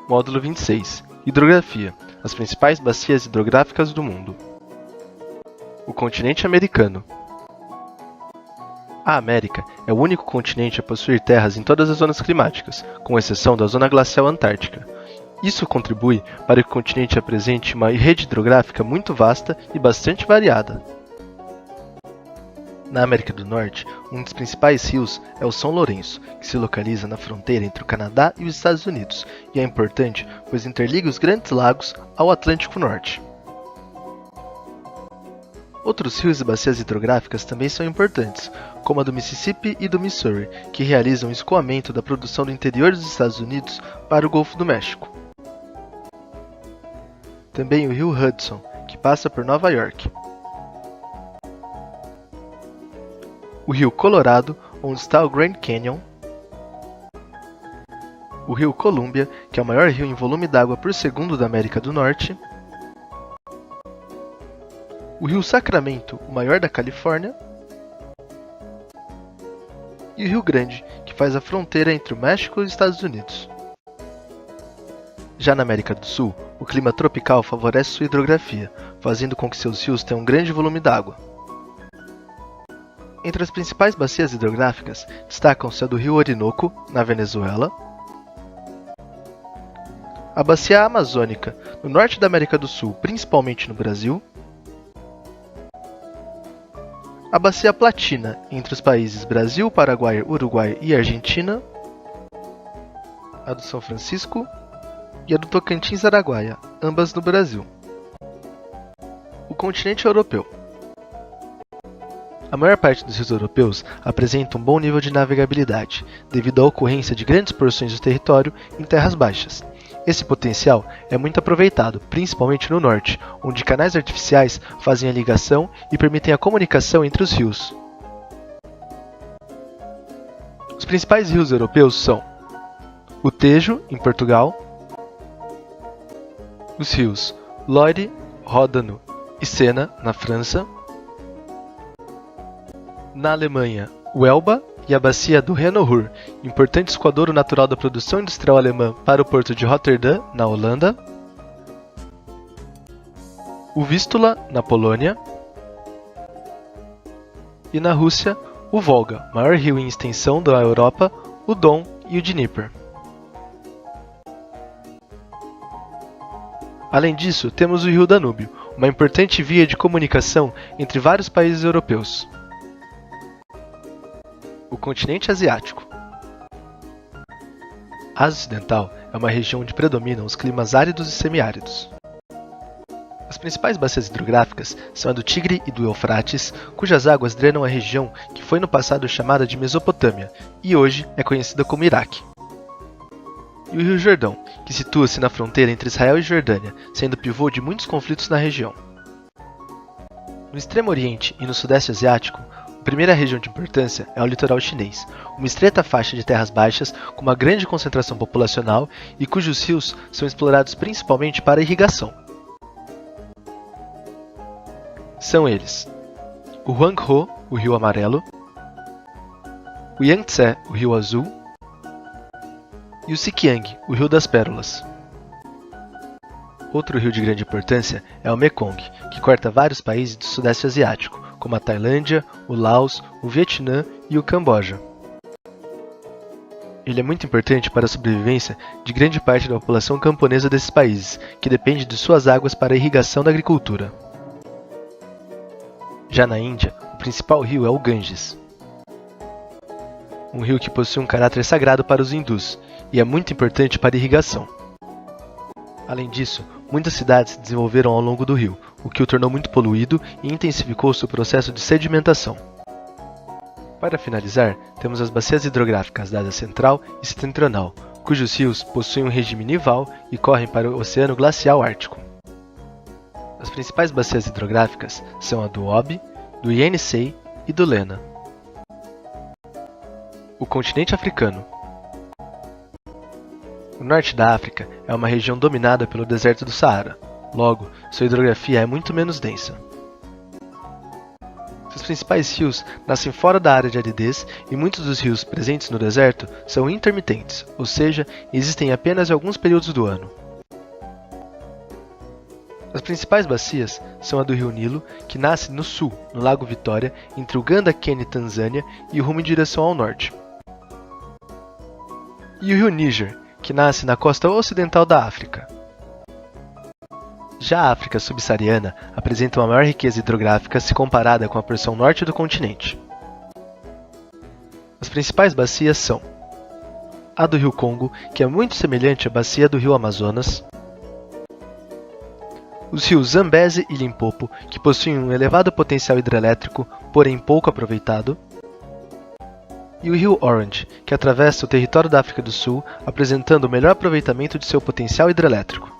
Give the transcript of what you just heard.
Módulo 26. Hidrografia. As principais bacias hidrográficas do mundo. O continente americano. A América é o único continente a possuir terras em todas as zonas climáticas, com exceção da zona glacial antártica. Isso contribui para que o continente apresente uma rede hidrográfica muito vasta e bastante variada. Na América do Norte, um dos principais rios é o São Lourenço, que se localiza na fronteira entre o Canadá e os Estados Unidos, e é importante pois interliga os Grandes Lagos ao Atlântico Norte. Outros rios e bacias hidrográficas também são importantes, como a do Mississippi e do Missouri, que realizam o escoamento da produção do interior dos Estados Unidos para o Golfo do México. Também o rio Hudson, que passa por Nova York. O rio Colorado, onde está o Grand Canyon. O rio Columbia, que é o maior rio em volume d'água por segundo da América do Norte. O rio Sacramento, o maior da Califórnia. E o Rio Grande, que faz a fronteira entre o México e os Estados Unidos. Já na América do Sul, o clima tropical favorece sua hidrografia, fazendo com que seus rios tenham um grande volume d'água. Entre as principais bacias hidrográficas, destacam-se a do rio Orinoco, na Venezuela, a bacia amazônica, no norte da América do Sul, principalmente no Brasil, a bacia Platina, entre os países Brasil, Paraguai, Uruguai e Argentina, a do São Francisco e a do Tocantins-Araguaia, ambas no Brasil. O continente europeu. A maior parte dos rios europeus apresenta um bom nível de navegabilidade, devido à ocorrência de grandes porções do território em terras baixas. Esse potencial é muito aproveitado, principalmente no norte, onde canais artificiais fazem a ligação e permitem a comunicação entre os rios. Os principais rios europeus são o Tejo, em Portugal, os rios Loire, Ródano e Sena, na França, na Alemanha, o Elba e a bacia do Reno-Ruhr, importante escoadouro natural da produção industrial alemã para o porto de Rotterdam, na Holanda, o Vístula, na Polônia, e na Rússia, o Volga, maior rio em extensão da Europa, o Don e o Dnieper. Além disso, temos o rio Danúbio, uma importante via de comunicação entre vários países europeus. O continente asiático. A Ásia Ocidental é uma região onde predominam os climas áridos e semiáridos. As principais bacias hidrográficas são a do Tigre e do Eufrates, cujas águas drenam a região que foi no passado chamada de Mesopotâmia e hoje é conhecida como Iraque. E o Rio Jordão, que situa-se na fronteira entre Israel e Jordânia, sendo pivô de muitos conflitos na região. No Extremo Oriente e no Sudeste Asiático, a primeira região de importância é o litoral chinês, uma estreita faixa de terras baixas com uma grande concentração populacional e cujos rios são explorados principalmente para irrigação. São eles: o Huanghe, o Rio Amarelo, o Yangtze, o Rio Azul, e o Sikiang, o Rio das Pérolas. Outro rio de grande importância é o Mekong, que corta vários países do Sudeste Asiático, como a Tailândia, o Laos, o Vietnã e o Camboja. Ele é muito importante para a sobrevivência de grande parte da população camponesa desses países, que depende de suas águas para a irrigação da agricultura. Já na Índia, o principal rio é o Ganges, um rio que possui um caráter sagrado para os hindus e é muito importante para a irrigação. Além disso, muitas cidades se desenvolveram ao longo do rio, o que o tornou muito poluído e intensificou seu processo de sedimentação. Para finalizar, temos as bacias hidrográficas da Ásia Central e Setentrional, cujos rios possuem um regime nival e correm para o Oceano Glacial Ártico. As principais bacias hidrográficas são a do Obi, do Yenisei e do Lena. O continente africano. O norte da África é uma região dominada pelo deserto do Saara, logo, sua hidrografia é muito menos densa. Os principais rios nascem fora da área de aridez e muitos dos rios presentes no deserto são intermitentes, ou seja, existem apenas em alguns períodos do ano. As principais bacias são a do rio Nilo, que nasce no sul, no Lago Vitória, entre Uganda, Quênia e Tanzânia, e rumo em direção ao norte. E o rio Níger, que nasce na costa ocidental da África. Já a África subsaariana apresenta uma maior riqueza hidrográfica se comparada com a porção norte do continente. As principais bacias são a do rio Congo, que é muito semelhante à bacia do rio Amazonas, os rios Zambeze e Limpopo, que possuem um elevado potencial hidrelétrico, porém pouco aproveitado, e o rio Orange, que atravessa o território da África do Sul, apresentando o melhor aproveitamento de seu potencial hidrelétrico.